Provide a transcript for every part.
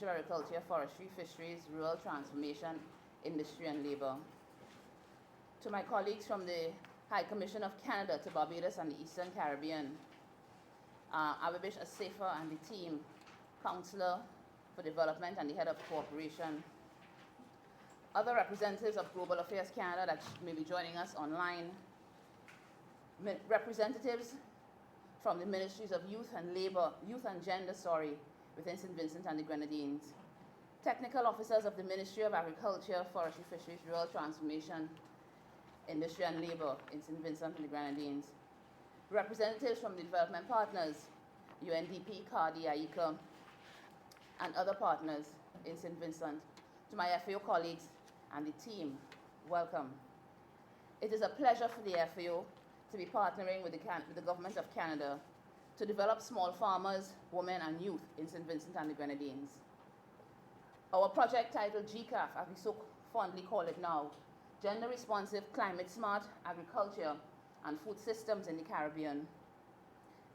Ministry of Agriculture, Forestry, Fisheries, Rural Transformation, Industry and Labour. To my colleagues from the High Commission of Canada to Barbados and the Eastern Caribbean, I wish Asefa and the team, Councillor for Development and the Head of Cooperation, other representatives of Global Affairs Canada that may be joining us online, representatives from the Ministries of Youth and Gender, within Saint Vincent and the Grenadines, technical officers of the Ministry of Agriculture, Forestry, Fisheries, Rural Transformation, Industry and Labour in Saint Vincent and the Grenadines, representatives from the development partners, UNDP, CARDI, AICA, and other partners in Saint Vincent. To my FAO colleagues and the team, welcome. It is a pleasure for the FAO to be partnering with the Government of Canada to develop small farmers, women and youth in Saint Vincent and the Grenadines. Our project titled GCAF, as we so fondly call it now, Gender Responsive, Climate Smart Agriculture and Food Systems in the Caribbean,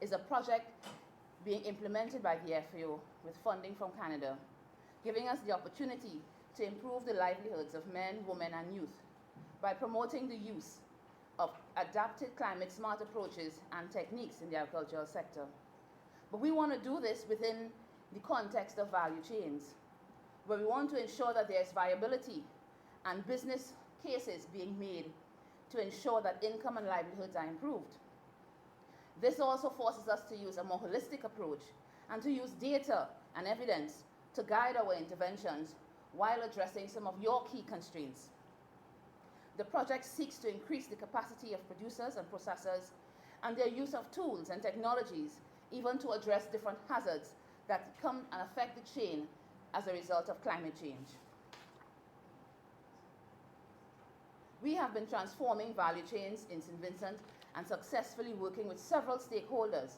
is a project being implemented by the FAO with funding from Canada, giving us the opportunity to improve the livelihoods of men, women and youth by promoting the use of adapted climate smart approaches and techniques in the agricultural sector. But we want to do this within the context of value chains, where we want to ensure that there is viability and business cases being made to ensure that income and livelihoods are improved. This also forces us to use a more holistic approach and to use data and evidence to guide our interventions while addressing some of your key constraints. The project seeks to increase the capacity of producers and processors and their use of tools and technologies, even to address different hazards that come and affect the chain as a result of climate change. We have been transforming value chains in Saint Vincent and successfully working with several stakeholders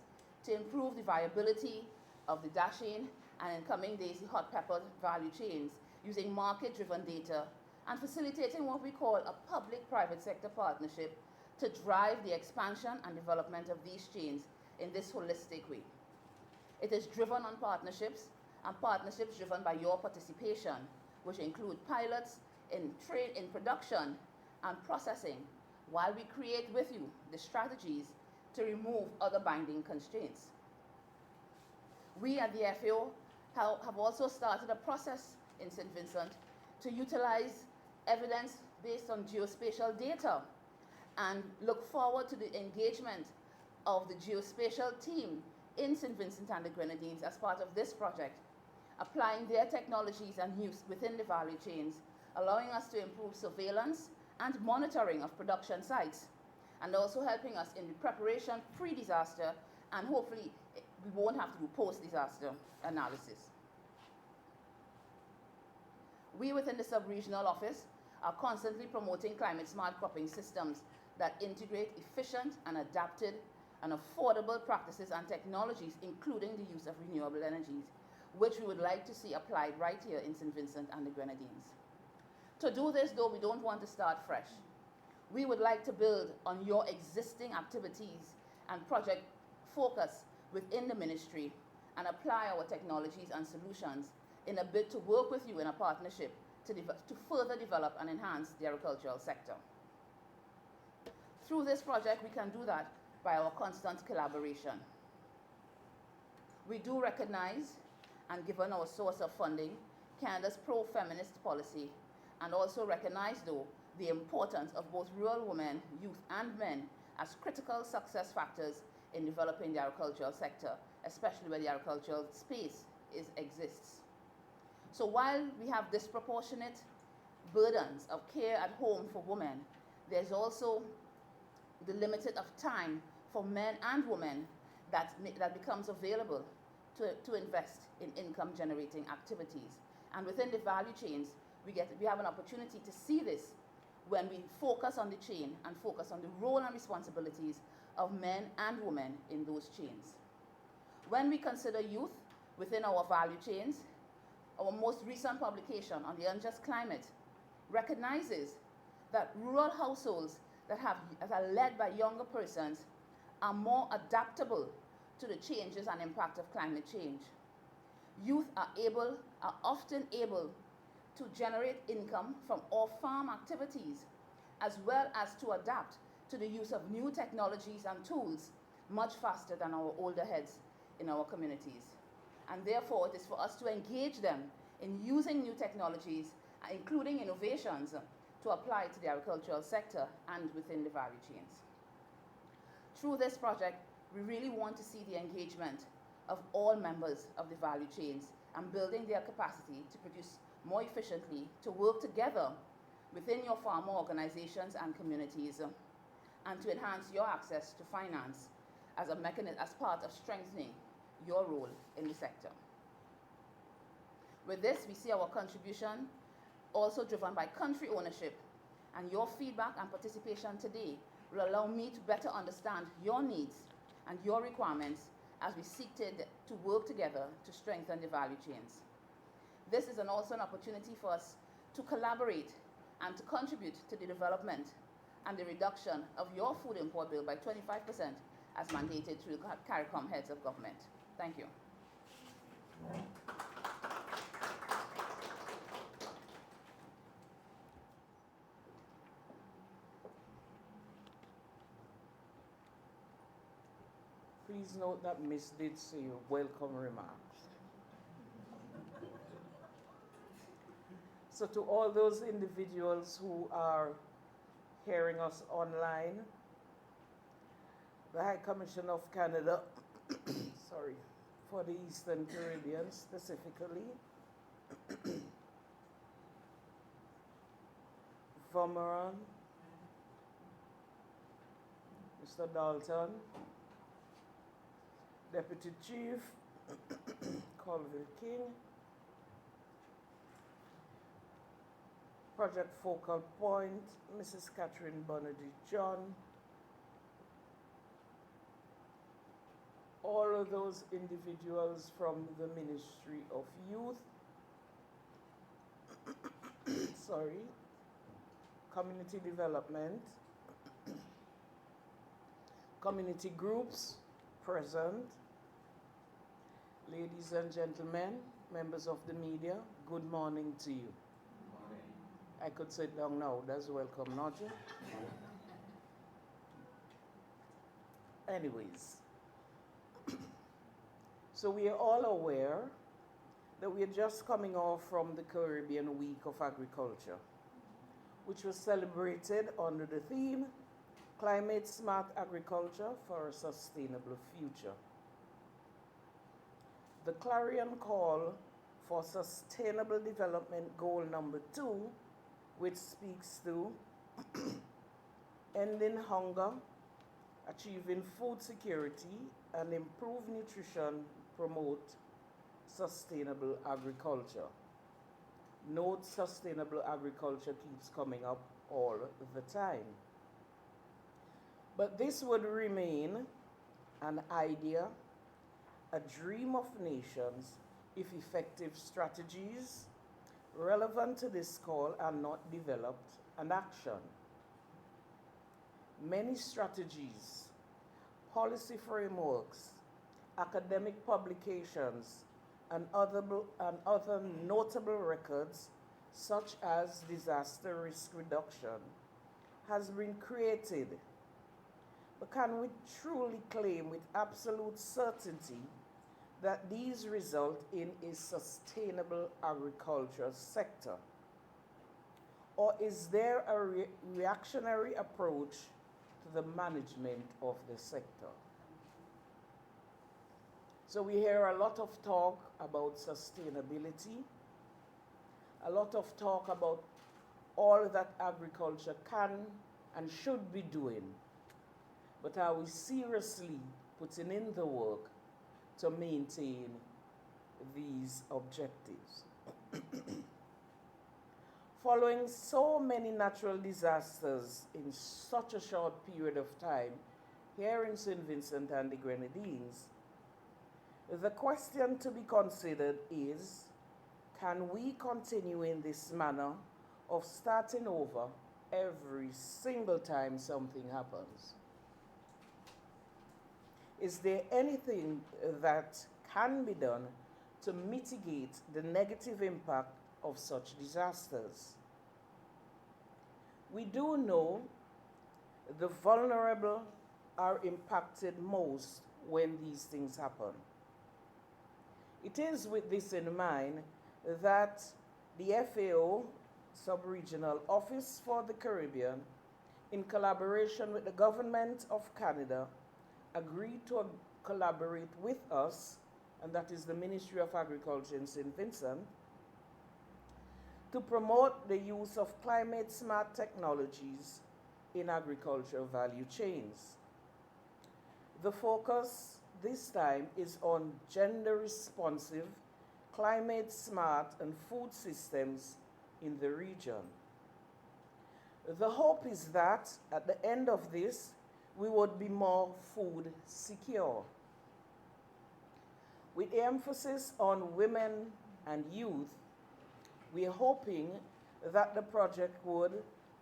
to improve the viability of the dashing and in coming days the hot pepper value chains using market-driven data and facilitating what we call a public-private sector partnership to drive the expansion and development of these chains in this holistic way. It is driven on partnerships, and partnerships driven by your participation, which include pilots in production and processing, while we create with you the strategies to remove other binding constraints. We at the FAO have also started a process in Saint Vincent to utilize evidence based on geospatial data and look forward to the engagement of the geospatial team in Saint Vincent and the Grenadines as part of this project, applying their technologies and use within the value chains, allowing us to improve surveillance and monitoring of production sites, and also helping us in the preparation pre-disaster, and hopefully we won't have to do post-disaster analysis. We within the sub-regional office are constantly promoting climate-smart cropping systems that integrate efficient and adapted and affordable practices and technologies, including the use of renewable energies, which we would like to see applied right here in Saint Vincent and the Grenadines. To do this, though, we don't want to start fresh. We would like to build on your existing activities and project focus within the ministry and apply our technologies and solutions in a bid to work with you in a partnership to further develop and enhance the agricultural sector. Through this project, we can do that by our constant collaboration. We do recognize, and given our source of funding, Canada's pro-feminist policy, and also recognize, though, the importance of both rural women, youth, and men as critical success factors in developing the agricultural sector, especially where the agricultural space exists. So while we have disproportionate burdens of care at home for women, there's also the limited of time for men and women that becomes available to invest in income-generating activities. And within the value chains, we have an opportunity to see this when we focus on the chain and focus on the role and responsibilities of men and women in those chains. When we consider youth within our value chains, our most recent publication on the unjust climate recognizes that rural households that are led by younger persons are more adaptable to the changes and impact of climate change. Youth are often able to generate income from off-farm activities, as well as to adapt to the use of new technologies and tools much faster than our older heads in our communities. And therefore, it is for us to engage them in using new technologies, including innovations, to apply to the agricultural sector and within the value chains. Through this project, we really want to see the engagement of all members of the value chains and building their capacity to produce more efficiently, to work together within your farmer organizations and communities, and to enhance your access to finance as a mechanism, as part of strengthening your role in the sector. With this, we see our contribution also driven by country ownership, and your feedback and participation today will allow me to better understand your needs and your requirements as we seek to work together to strengthen the value chains. This is also an opportunity for us to collaborate and to contribute to the development and the reduction of your food import bill by 25% as mandated through the CARICOM heads of government. Thank you. Please note that Miss did say welcome remarks. So to all those individuals who are hearing us online, the High Commission of Canada, sorry, for the Eastern Caribbean specifically, Vomeron, Mr. Dalton, Deputy Chief, Colville King, Project Focal Point, Mrs. Catherine Bonady John, all of those individuals from the Ministry of Youth, sorry, Community Development, community groups present, ladies and gentlemen, members of the media, good morning to you. I could sit down now, that's welcome, not you? Anyways, so we are all aware that we are just coming off from the Caribbean Week of Agriculture, which was celebrated under the theme, Climate Smart Agriculture for a Sustainable Future. The clarion call for Sustainable Development Goal number 2, which speaks to ending hunger, achieving food security, and improve nutrition, promote sustainable agriculture. Note sustainable agriculture keeps coming up all the time. But this would remain an idea, a dream of nations, if effective strategies relevant to this call are not developed and action. Many strategies, policy frameworks, academic publications, and other notable records, such as disaster risk reduction, has been created. But can we truly claim with absolute certainty that these result in a sustainable agriculture sector? Or is there a reactionary approach to the management of the sector? So we hear a lot of talk about sustainability, a lot of talk about all that agriculture can and should be doing. But are we seriously putting in the work to maintain these objectives? Following so many natural disasters in such a short period of time here in Saint Vincent and the Grenadines, the question to be considered is, can we continue in this manner of starting over every single time something happens? Is there anything that can be done to mitigate the negative impact of such disasters. We do know the vulnerable are impacted most when these things happen. It is with this in mind that the FAO, Sub-Regional Office for the Caribbean, in collaboration with the Government of Canada, agreed to collaborate with us, and that is the Ministry of Agriculture in Saint Vincent, to promote the use of climate-smart technologies in agricultural value chains. The focus this time is on gender-responsive, climate-smart, and food systems in the region. The hope is that at the end of this, we would be more food secure. With the emphasis on women and youth, we are hoping that the project would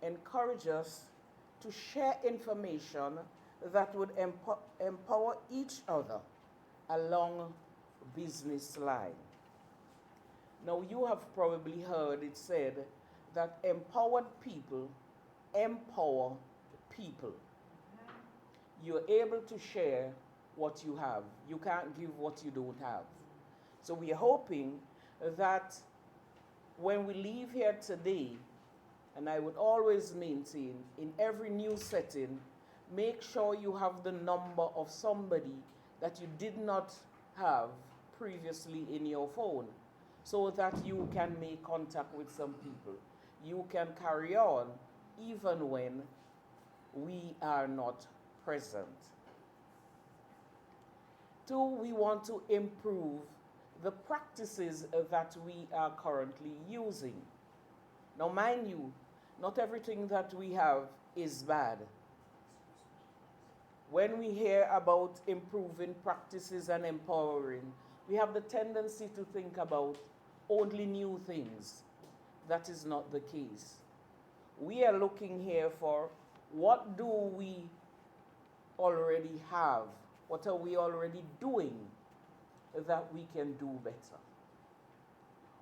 encourage us to share information that would empower each other along business line. Now, you have probably heard it said that empowered people empower people. You're able to share what you have. You can't give what you don't have. So we are hoping that when we leave here today, and I would always maintain in every new setting, make sure you have the number of somebody that you did not have previously in your phone, so that you can make contact with some people. You can carry on even when we are not present. 2, we want to improve the practices that we are currently using. Now, mind you, not everything that we have is bad. When we hear about improving practices and empowering, we have the tendency to think about only new things. That is not the case. We are looking here for what do we already have? What are we already doing that we can do better?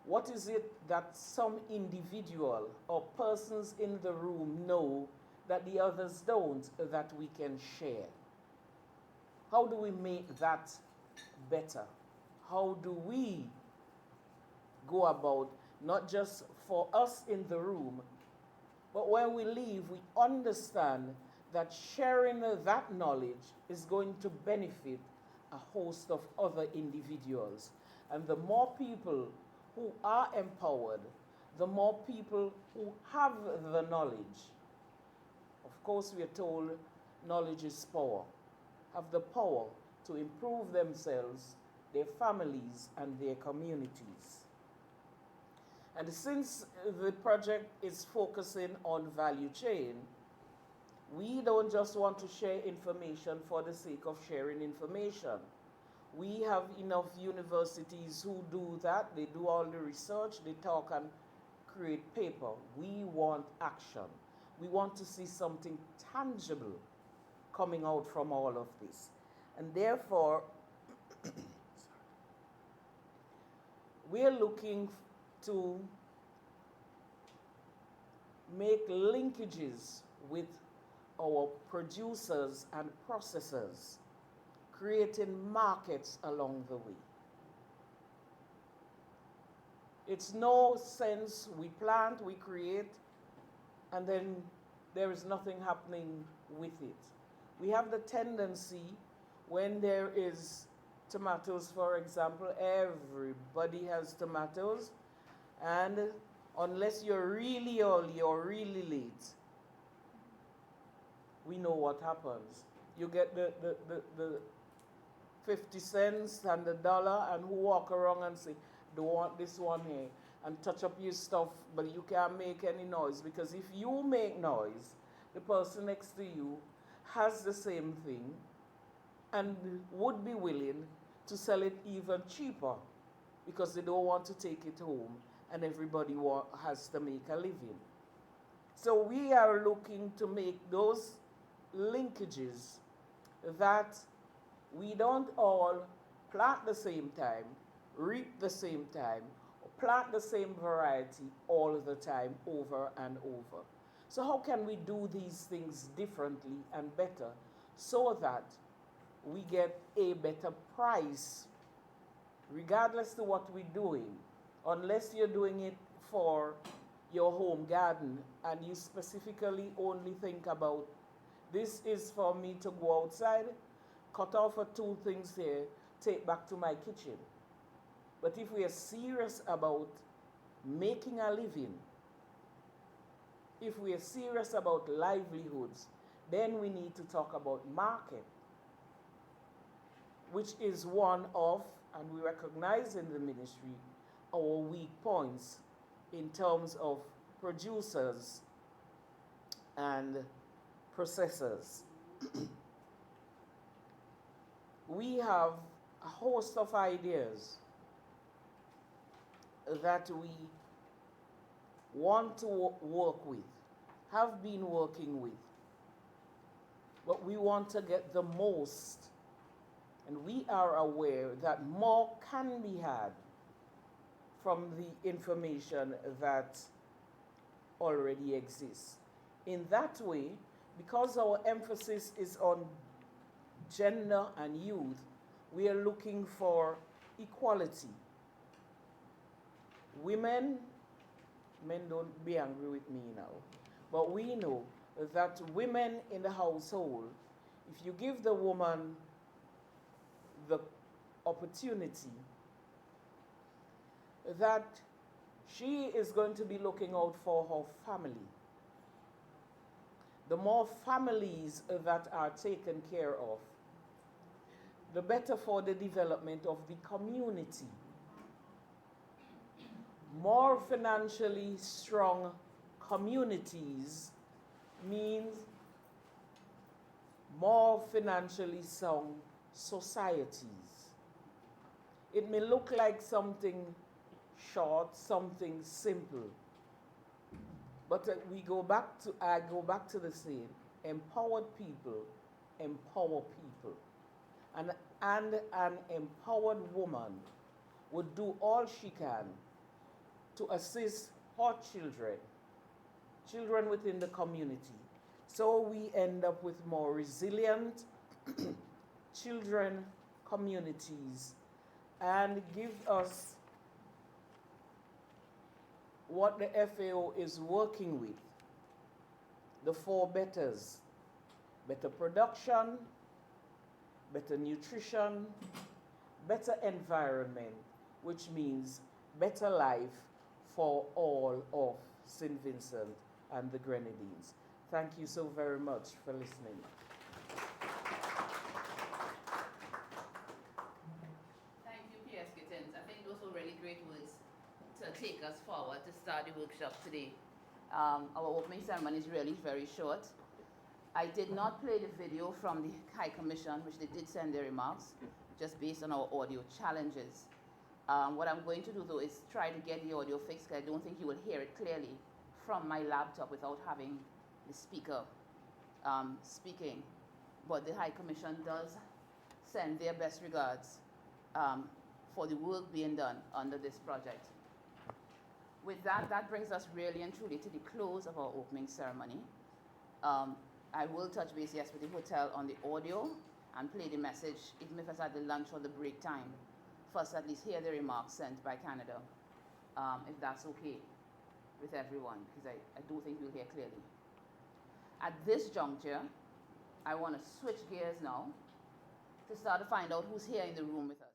What is it that some individual or persons in the room know that the others don't, that we can share? How do we make that better? How do we go about, not just for us in the room, but when we leave, we understand that sharing that knowledge is going to benefit a host of other individuals. And the more people who are empowered, the more people who have the knowledge. Of course, we are told knowledge is power. Have the power to improve themselves, their families, and their communities. And since the project is focusing on value chain, we don't just want to share information for the sake of sharing information. We have enough universities who do that. They do all the research, they talk and create paper. We want action. We want to see something tangible coming out from all of this. And therefore, we're looking to make linkages with our producers and processors, creating markets along the way. It's no sense we plant, we create, and then there is nothing happening with it. We have the tendency, when there is tomatoes, for example, everybody has tomatoes, and unless you're really early or really late, we know what happens. You get the 50 cents and the dollar, and who walk around and say, don't want this one here, and touch up your stuff, but you can't make any noise, because if you make noise, the person next to you has the same thing and would be willing to sell it even cheaper, because they don't want to take it home, and everybody has to make a living. So we are looking to make those linkages that we don't all plant at the same time, reap the same time, or plant the same variety all the time, over and over. So, how can we do these things differently and better so that we get a better price, regardless to what we're doing, unless you're doing it for your home garden and you specifically only think about this is for me to go outside, cut off a two things here, take back to my kitchen. But if we are serious about making a living, if we are serious about livelihoods, then we need to talk about market, which is one of, and we recognize in the ministry, our weak points in terms of producers and processors. We have a host of ideas that we want to work with, have been working with, but we want to get the most, and we are aware that more can be had from the information that already exists. In that way, because our emphasis is on gender and youth, we are looking for equality. Women, men don't be angry with me now, but we know that women in the household, if you give the woman the opportunity, that she is going to be looking out for her family. The more families that are taken care of, the better for the development of the community. More financially strong communities means more financially sound societies. It may look like something short, something simple, but I go back to the same: empowered people empower people, and an empowered woman would do all she can to assist her children within the community, so we end up with more resilient children communities, and give us what the FAO is working with, the four betters: better production, better nutrition, better environment, which means better life for all of Saint Vincent and the Grenadines. Thank you so very much for listening. Thank you, P.S. Gittins. I think those were really great words to take us forward to start the workshop today. Our opening ceremony is really very short. I did not play the video from the High Commission, which they did send their remarks, just based on our audio challenges. What I'm going to do, though, is try to get the audio fixed, because I don't think you will hear it clearly from my laptop without having the speaker speaking. But the High Commission does send their best regards for the work being done under this project. With that, that brings us really and truly to the close of our opening ceremony. I will touch base, yes, with the hotel on the audio and play the message, even if it's at the lunch or the break time. First, at least hear the remarks sent by Canada, if that's okay with everyone, because I do think we'll hear clearly. At this juncture, I want to switch gears now to start to find out who's here in the room with us.